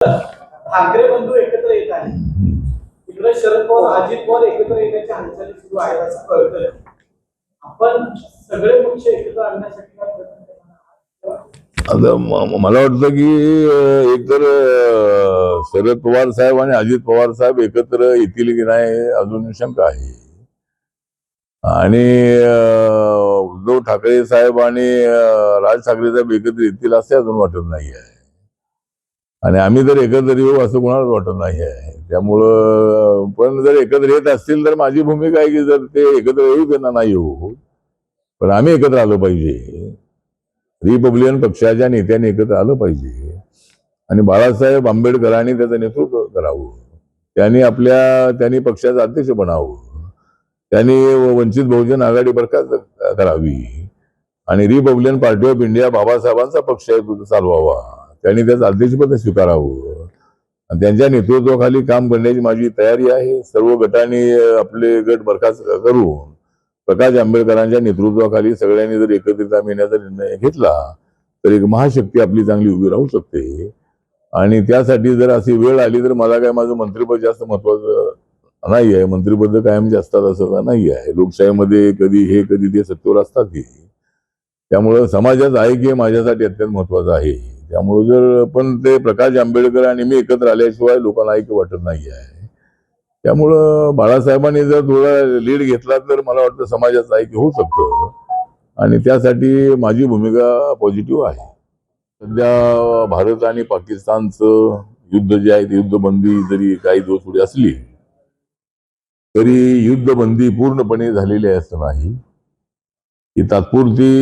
ठाकरे बंधू एकत्र येत आहेत. इकडे शरद पवार अजित पवार एकत्र येण्याच्या हालचाली सुरू आहेत असं कळतंय. आपण सगळे पक्ष एकत्र आणण्यासाठी काय प्रयत्न करणार? आता मला वाटतं की एकतर शरद पवार साहेब आणि अजित पवार साहेब एकत्र येतील की नाही अजून शंका आहे. आणि उद्धव ठाकरे साहेब आणि राज ठाकरे साहेब एकत्र येतील असे अजून वाटत नाही आहे. आणि आम्ही जर एकत्र येऊ असं कोणालाच वाटत नाही आहे. त्यामुळं पण जर एकत्र येत असतील तर माझी भूमिका आहे की जर ते एकत्र येऊ त्यांना नाही येऊ, पण आम्ही एकत्र आलो पाहिजे. रिपब्लिकन पक्षाच्या नेत्यांनी एकत्र आलं पाहिजे आणि बाळासाहेब आंबेडकरांनी त्याचं नेतृत्व करावं. त्यांनी पक्षाचं अध्यक्ष बनावं. त्यांनी वंचित बहुजन आघाडी बरखास्त करावी आणि रिपब्लिकन पार्टी ऑफ इंडिया बाबासाहेबांचा पक्ष आहे तो चालवावा. त्यांनी त्याचं अध्यक्षपद स्वीकारावं. त्यांच्या नेतृत्वाखाली काम करण्याची माझी तयारी आहे. सर्व गटांनी आपले गट बरखास्त करून प्रकाश आंबेडकरांच्या नेतृत्वाखाली सगळ्यांनी जर एकत्रित येण्याचा निर्णय घेतला तर एक महाशक्ती आपली चांगली उभी राहू शकते. आणि त्यासाठी जर अशी वेळ आली तर मला काय माझं मंत्रिपद जास्त महत्वाचं नाही आहे. मंत्रिपद कायम असतात असं नाही आहे. लोकशाहीमध्ये कधी हे कधी ते सत्तेवर असतात की, त्यामुळं समाजाचं ऐक्य माझ्यासाठी अत्यंत महत्वाचं आहे. त्यामुळे जर पण ते प्रकाश आंबेडकर आणि मी एकत्र आल्याशिवाय लोकांना ऐक्य वाटत नाही आहे. त्यामुळं बाळासाहेबांनी जर थोडा लीड घेतला तर मला वाटतं समाजाचं ऐक्य होऊ शकतं आणि त्यासाठी माझी भूमिका पॉझिटिव्ह आहे. सध्या भारत आणि पाकिस्तानचं युद्ध जे आहे ते युद्धबंदी जरी काही दिवस पुढे असली तरी युद्धबंदी पूर्णपणे झालेली आहे असं नाही. ही तात्पुरती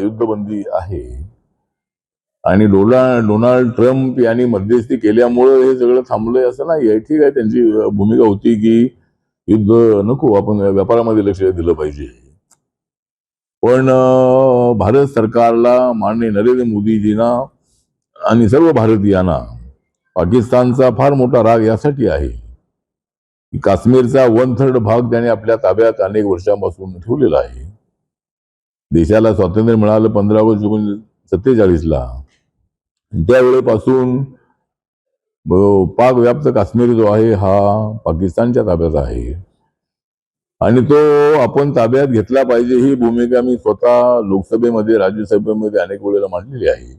युद्धबंदी आहे आणि डोनाल्ड ट्रम्प यांनी मध्यस्थी केल्यामुळे हे सगळं थांबलंय असं नाही आहे. ठीक आहे, त्यांची भूमिका होती की युद्ध नको, आपण व्यापारामध्ये लक्ष दिलं पाहिजे. पण भारत सरकारला माननीय नरेंद्र मोदीजींना आणि सर्व भारतीयांना पाकिस्तानचा फार मोठा राग यासाठी आहे की काश्मीरचा 1/3 भाग त्याने आपल्या ताब्यात अनेक वर्षांपासून ठेवलेला आहे. देशाला स्वातंत्र्य मिळालं 15 ऑगस्ट 1947ला. त्यावेळेपासून पाक व्याप्त काश्मीर जो आहे हा पाकिस्तानच्या ताब्यात आहे आणि तो आपण ताब्यात घेतला पाहिजे ही भूमिका मी स्वतः लोकसभेमध्ये राज्यसभेमध्ये अनेक वेळेला मांडलेली आहे.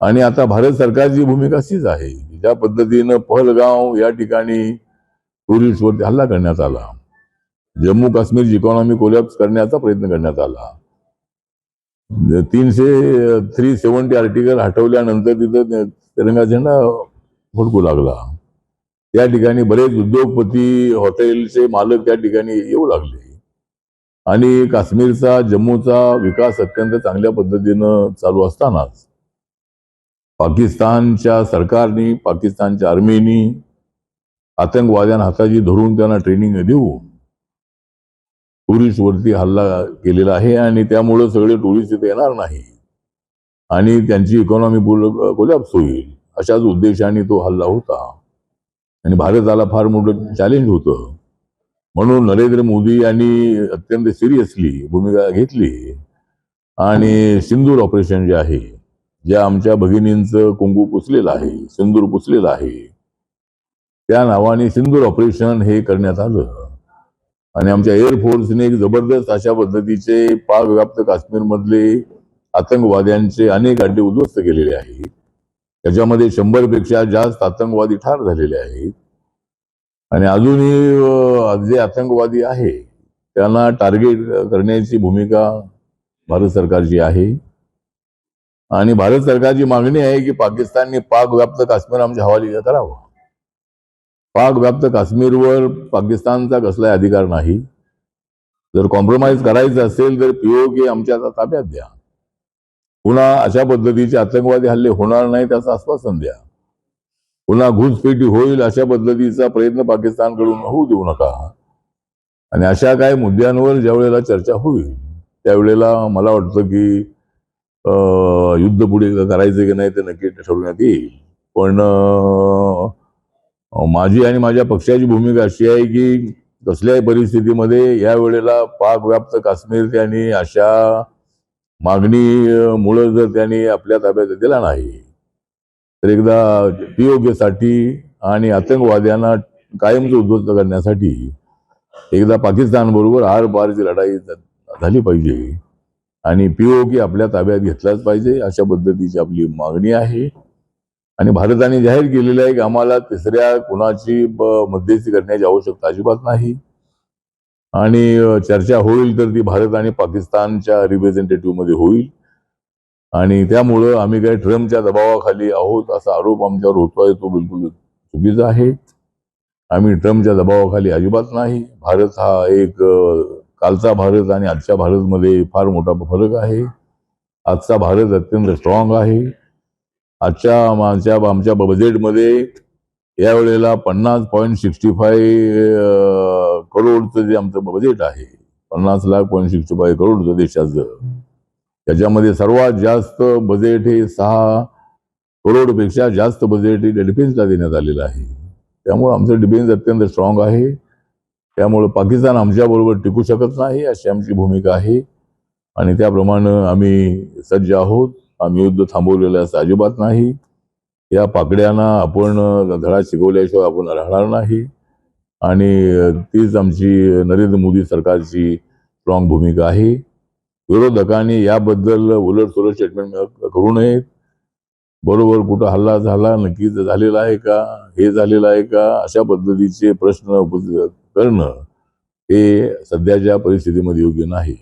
आणि आता भारत सरकारची भूमिका अशीच आहे. ज्या पद्धतीनं पहलगाव या ठिकाणी टुरिस्टवरती हल्ला करण्यात आला, जम्मू काश्मीरची इकॉनॉमी कोलॅप्स करण्याचा प्रयत्न करण्यात आला, 370 आर्टिकल हटवल्यानंतर तिथं तिरंगा झेंडा फडकू लागला. त्या ठिकाणी बरेच उद्योगपती हॉटेलचे मालक त्या ठिकाणी येऊ लागले आणि काश्मीरचा जम्मूचा विकास अत्यंत चांगल्या पद्धतीनं चालू असतानाच पाकिस्तानच्या सरकारने पाकिस्तानच्या आर्मीनी आतंकवाद्यांना हाताची धरून त्यांना ट्रेनिंग देऊन टुरिस्टवरती हल्ला केलेला आहे आणि त्यामुळे सगळे टुरिस्ट इथे येणार नाही आणि त्यांची इकॉनॉमी कोलॅप्स होईल अशाच उद्देशाने तो हल्ला होता आणि भारताला फार मोठं चॅलेंज होतं. म्हणून नरेंद्र मोदी यांनी अत्यंत सिरियसली भूमिका घेतली आणि सिंदूर ऑपरेशन जे आहे, ज्या आमच्या भगिनींचं कुंकू पुसलेलं आहे, सिंदूर पुसलेलं आहे, त्या नावाने सिंदूर ऑपरेशन हे करण्यात आलं आणि आमच्या एअरफोर्सने एक जबरदस्त अशा पद्धतीचे पाक व्याप्त काश्मीरमधले आतंकवाद्यांचे अनेक अड्डे उद्ध्वस्त केलेले आहेत. त्याच्यामध्ये 100 पेक्षा जास्त आतंकवादी ठार झालेले आहेत आणि अजूनही जे आतंकवादी आहे त्यांना टार्गेट करण्याची भूमिका भारत सरकारची आहे. आणि भारत सरकारची मागणी आहे की पाकिस्तानने पाक व्याप्त काश्मीर आमच्या हवाली करावं. पाक व्याप्त काश्मीरवर पाकिस्तानचा कसलाही अधिकार नाही. जर कॉम्प्रोमाइज करायचं असेल तर POK आमच्या ताब्यात द्या. पुन्हा अशा पद्धतीचे आतंकवादी हल्ले होणार नाही त्याचं आश्वासन द्या. पुन्हा घुसपेटी होईल अशा पद्धतीचा प्रयत्न पाकिस्तानकडून होऊ देऊ नका. आणि अशा काही मुद्द्यांवर ज्या वेळेला चर्चा होईल त्यावेळेला मला वाटतं की युद्ध पुढे करायचं की नाही ते नक्की ठरवण्यात येईल. पण माझी आणि माझ्या पक्षाची भूमिका अशी आहे की कसल्याही परिस्थितीमध्ये या वेळेला पाक व्याप्त काश्मीर त्यांनी अशा मागणीमुळे जर त्यांनी आपल्या ताब्यात दिला नाही तर एकदा POK साठी आणि आतंकवाद्यांना कायमच उद्ध्वस्त करण्यासाठी एकदा पाकिस्तान बरोबर आरपारची लढाई झाली पाहिजे आणि POK आपल्या ताब्यात घेतलाच पाहिजे, अशा पद्धतीची आपली मागणी आहे. आणि भारताने जाहीर केलेलं आहे की आम्हाला तिसऱ्या कुणाची मध्यस्थी करण्याची आवश्यकता अजिबात नाही. आणि चर्चा होईल तर ती भारत आणि पाकिस्तानच्या रिप्रेझेंटेटिव्ह मध्ये होईल. आणि त्यामुळं आम्ही काही ट्रम्पच्या दबावाखाली आहोत असा आरोप आमच्यावर होतोय, तो बिलकुल चुकीचा आहे. आम्ही ट्रम्पच्या दबावाखाली अजिबात नाही. भारत हा एक कालचा भारत आणि आजच्या भारतमध्ये फार मोठा फरक आहे. आजचा भारत अत्यंत स्ट्रॉंग आहे. आमच्या बजेटमध्ये यावेळेला 50.65 करोडचं जे आमचं बजेट आहे, 50,65 करोडचं देशाचं, त्याच्यामध्ये सर्वात जास्त बजेट हे 6 करोडपेक्षा जास्त बजेट हे डिफेन्सला देण्यात आलेलं आहे. त्यामुळे आमचं डिफेन्स अत्यंत स्ट्रॉंग आहे. त्यामुळे पाकिस्तान आमच्या बरोबर टिकू शकत नाही अशी आमची भूमिका आहे आणि त्याप्रमाणे आम्ही सज्ज आहोत. आम्ही युद्ध थांबवलेलं असं अजिबात नाही. या पाकड्यांना आपण धडा शिकवल्याशिवाय आपण राहणार नाही आणि तीच आमची नरेंद्र मोदी सरकारची स्ट्रॉंग भूमिका आहे. विरोधकांनी याबद्दल उलटसुलट स्टेटमेंट करू नयेत. बरोबर कुठं हल्ला झाला, नक्कीच झालेला आहे का, हे झालेलं आहे का, अशा पद्धतीचे प्रश्न करणं हे सध्याच्या परिस्थितीमध्ये योग्य नाही.